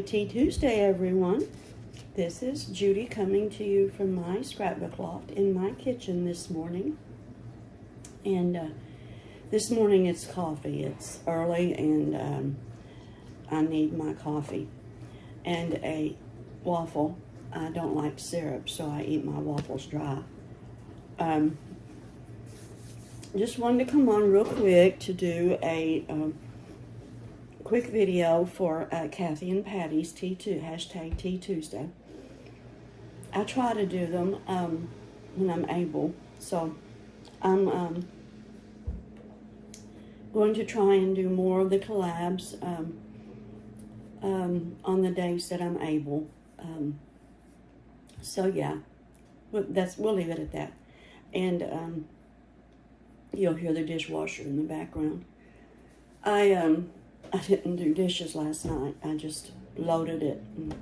Tea Tuesday, everyone. This is Judy coming to you from my scrapbook loft in my kitchen this morning. And this morning it's coffee. It's early and I need my coffee. And a waffle. I don't like syrup, so I eat my waffles dry. Just wanted to come on real quick to do a quick video for Kathy and Patty's hashtag Tea Tuesday. I try to do them when I'm able, so I'm going to try and do more of the collabs on the days that I'm able. So yeah, we'll leave it at that. And you'll hear the dishwasher in the background. I didn't do dishes last night. I just loaded it and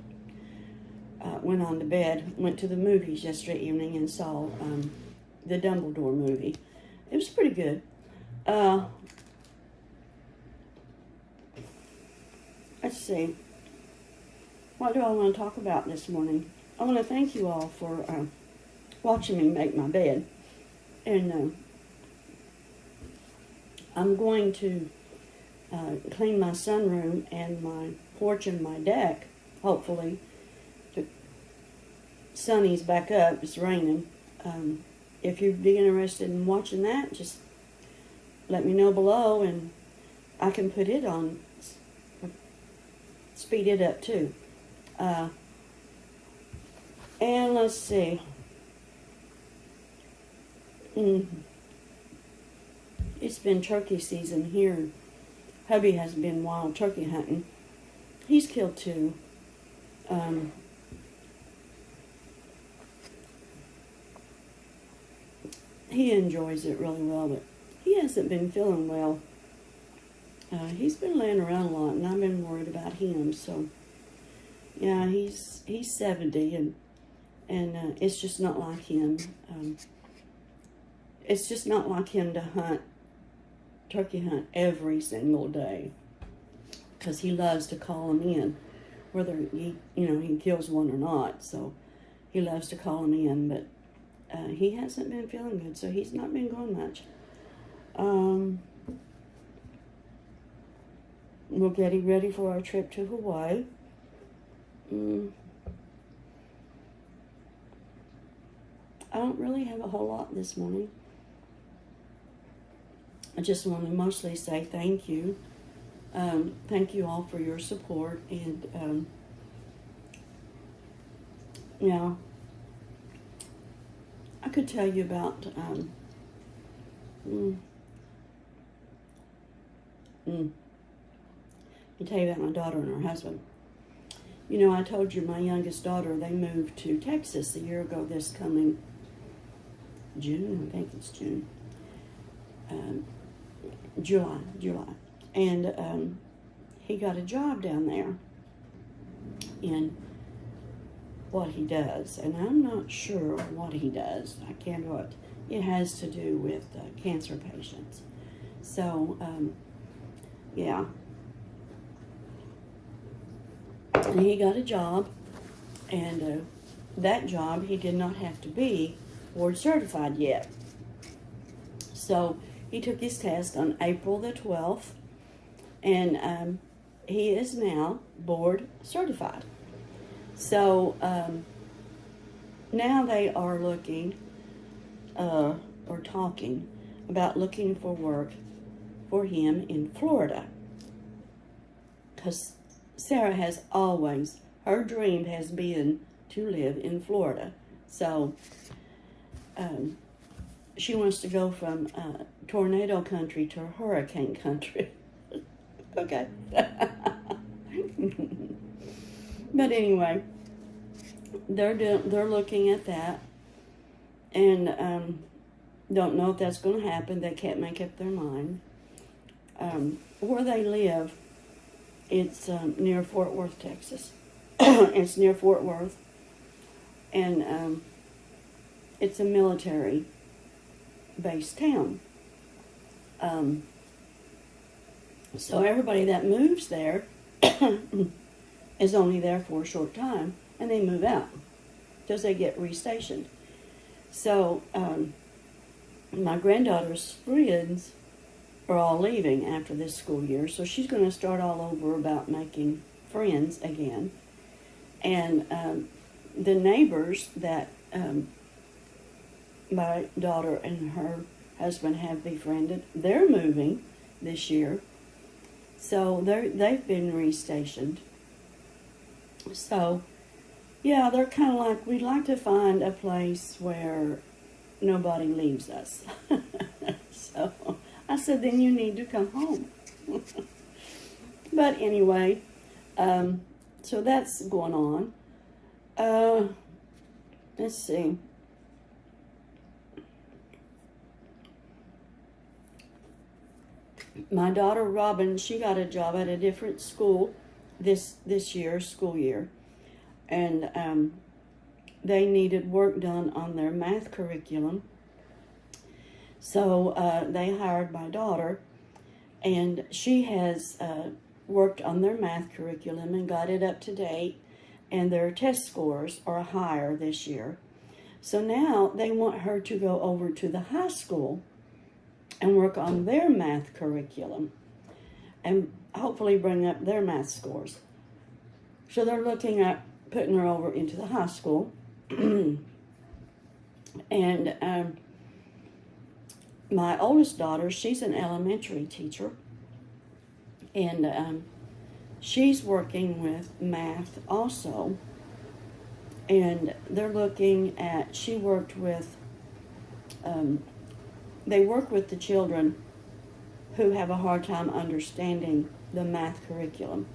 went on to bed. Went to the movies yesterday evening and saw the Dumbledore movie. It was pretty good. Let's see. What do I want to talk about this morning? I want to thank you all for watching me make my bed. And I'm going to clean my sunroom and my porch and my deck, hopefully. The sunny's back up, it's raining. If you'd be interested in watching that, just let me know below and I can put it on, speed it up too. And let's see. It's been turkey season here. Hubby has been wild turkey hunting. He's killed 2. He enjoys it really well, but he hasn't been feeling well. He's been laying around a lot, and I've been worried about him. So, yeah, he's 70, and it's just not like him. It's just not like him to turkey hunt every single day, because he loves to call them in, whether he kills one or not. So he loves to call them in, but he hasn't been feeling good, so he's not been going much. We're getting ready for our trip to Hawaii. I don't really have a whole lot this morning. I just want to mostly say thank you. Thank you all for your support. And, I could tell you about, let me tell you about my daughter and her husband. I told you my youngest daughter, they moved to Texas a year ago this coming June. I think it's June. July. And he got a job down there in what he does. And I'm not sure what he does. I can't do it. It has to do with cancer patients. So, yeah. And he got a job. And that job, he did not have to be board certified yet. So he took his test on April the 12th, and he is now board certified. So now they are looking or talking about looking for work for him in Florida. Because Sarah has always, her dream has been to live in Florida. So she wants to go from tornado country to hurricane country. Okay. But anyway, they're looking at that, and don't know if that's going to happen. They can't make up their mind. Where they live, it's near Fort Worth, Texas. It's near Fort Worth, and it's a military-based town. So everybody that moves there is only there for a short time, and they move out because they get restationed. So my granddaughter's friends are all leaving after this school year, so she's going to start all over about making friends again. And the neighbors that my daughter and her husband have befriended, they're moving this year. So they've been restationed. So, yeah, they're kind of like, we'd like to find a place where nobody leaves us. So I said, then you need to come home. But anyway, so that's going on. Let's see. My daughter Robin, she got a job at a different school this school year, and they needed work done on their math curriculum. So they hired my daughter, and she has worked on their math curriculum and got it up to date, and their test scores are higher this year. So now they want her to go over to the high school and work on their math curriculum and hopefully bring up their math scores. So they're looking at putting her over into the high school. And my oldest daughter, she's an elementary teacher, and she's working with math also. And they're looking at, she worked with, they work with the children who have a hard time understanding the math curriculum.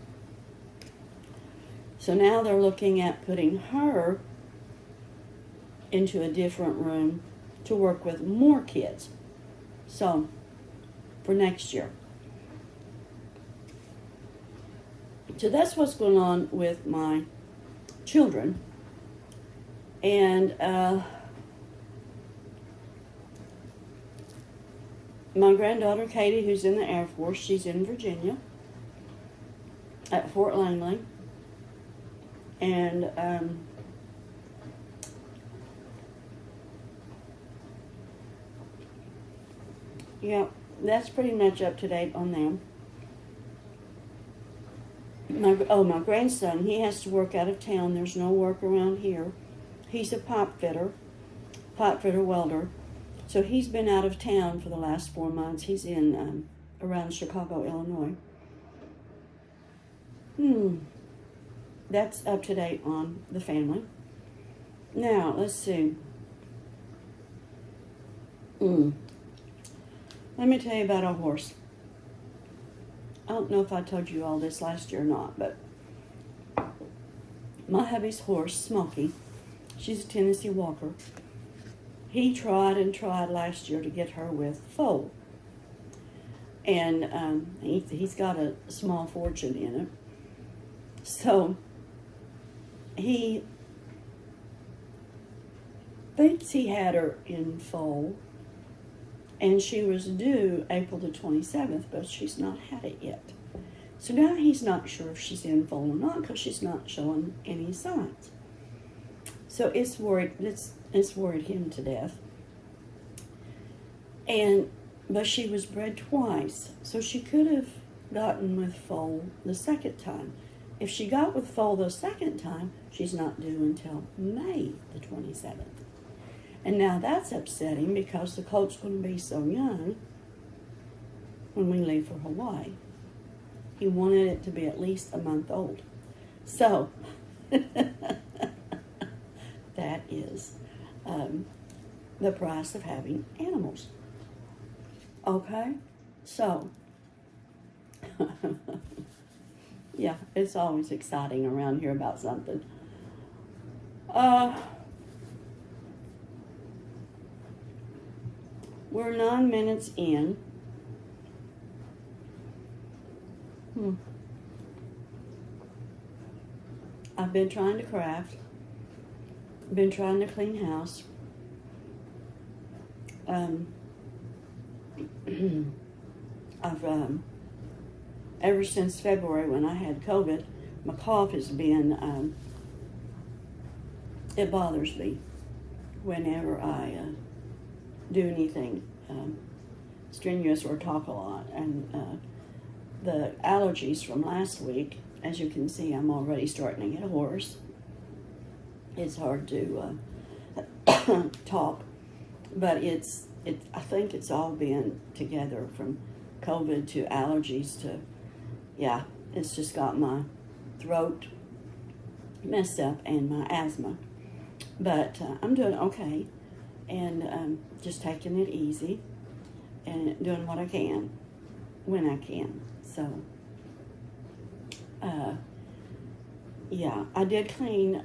So now they're looking at putting her into a different room to work with more kids. So, for next year. So that's what's going on with my children. And my granddaughter Katie, who's in the Air Force, she's in Virginia at Fort Langley. And yeah, that's pretty much up to date on them. My grandson, he has to work out of town. There's no work around here. He's a pipe fitter welder. So he's been out of town for the last 4 months. He's in around Chicago, Illinois. That's up to date on the family. Now, let's see. Let me tell you about our horse. I don't know if I told you all this last year or not, but my hubby's horse, Smokey, she's a Tennessee Walker. He tried and tried last year to get her with foal. And he's got a small fortune in it. So he thinks he had her in foal, and she was due April the 27th, but she's not had it yet. So now he's not sure if she's in foal or not because she's not showing any signs. So it's worried him to death. But she was bred twice, so she could have gotten with foal the second time. If she got with foal the second time, she's not due until May the 27th. And now that's upsetting because the colt's going to be so young when we leave for Hawaii. He wanted it to be at least a month old. So, that is the price of having animals. Okay? So, yeah, it's always exciting around here about something. We're 9 minutes in. I've been trying to craft. Been trying to clean house. I've ever since February when I had COVID, my cough has been, it bothers me whenever I do anything strenuous or talk a lot. And the allergies from last week, as you can see, I'm already starting to get hoarse. It's hard to talk, but I think it's all been together, from COVID to allergies to, yeah, it's just got my throat messed up and my asthma. But I'm doing okay, and just taking it easy and doing what I can when I can. So, yeah, I did clean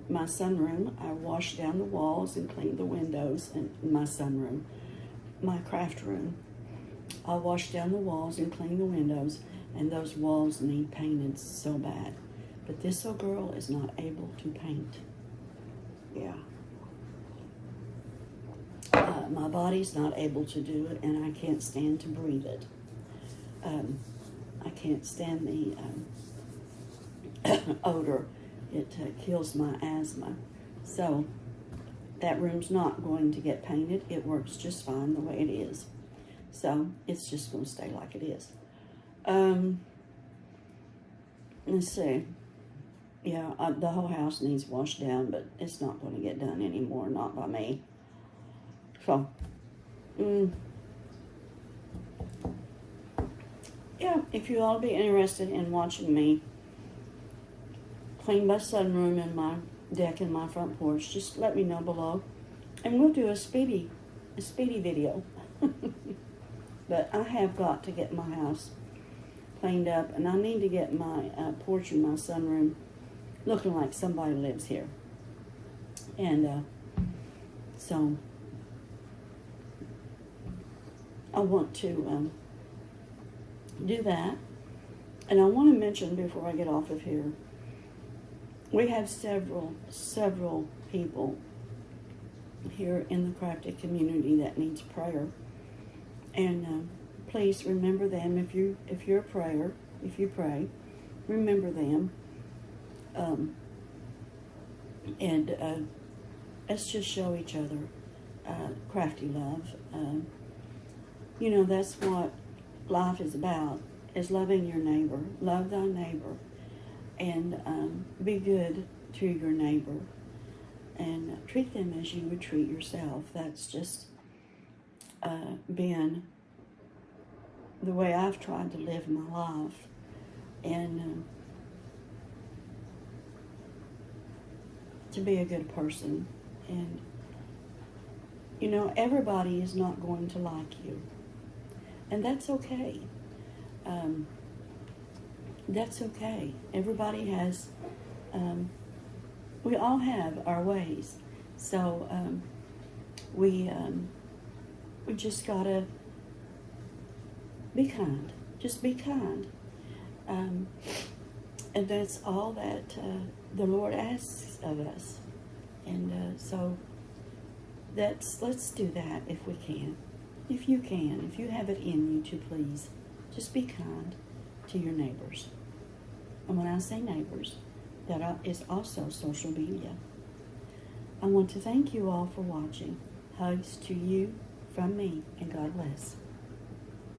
my sunroom. I washed down the walls and cleaned the windows in my sunroom, my craft room. I washed down the walls and cleaned the windows, and those walls need painted so bad. But this old girl is not able to paint. Yeah. My body's not able to do it, and I can't stand to breathe it. I can't stand the odor. It kills my asthma. So that room's not going to get painted. It works just fine the way it is. So it's just going to stay like it is. Let's see. Yeah, the whole house needs washed down, but it's not going to get done anymore, not by me. So, yeah, if you all be interested in watching me clean my sunroom and my deck and my front porch, just let me know below, and we'll do a speedy video. But I have got to get my house cleaned up, and I need to get my porch and my sunroom looking like somebody lives here. And so I want to do that. And I want to mention before I get off of here, we have several people here in the Crafty community that needs prayer. And please remember them. If you pray, remember them. And let's just show each other crafty love. You know, that's what life is about, is loving your neighbor. Love thy neighbor. And be good to your neighbor. And treat them as you would treat yourself. That's just been the way I've tried to live my life. And to be a good person. And, you know, everybody is not going to like you. And that's okay. That's okay. Everybody has, we all have our ways. So we just gotta be kind. Just be kind. And that's all that the Lord asks of us. And so let's do that if we can. If you can, if you have it in you to please, just be kind to your neighbors. And when I say neighbors, that is also social media. I want to thank you all for watching. Hugs to you from me, and God bless.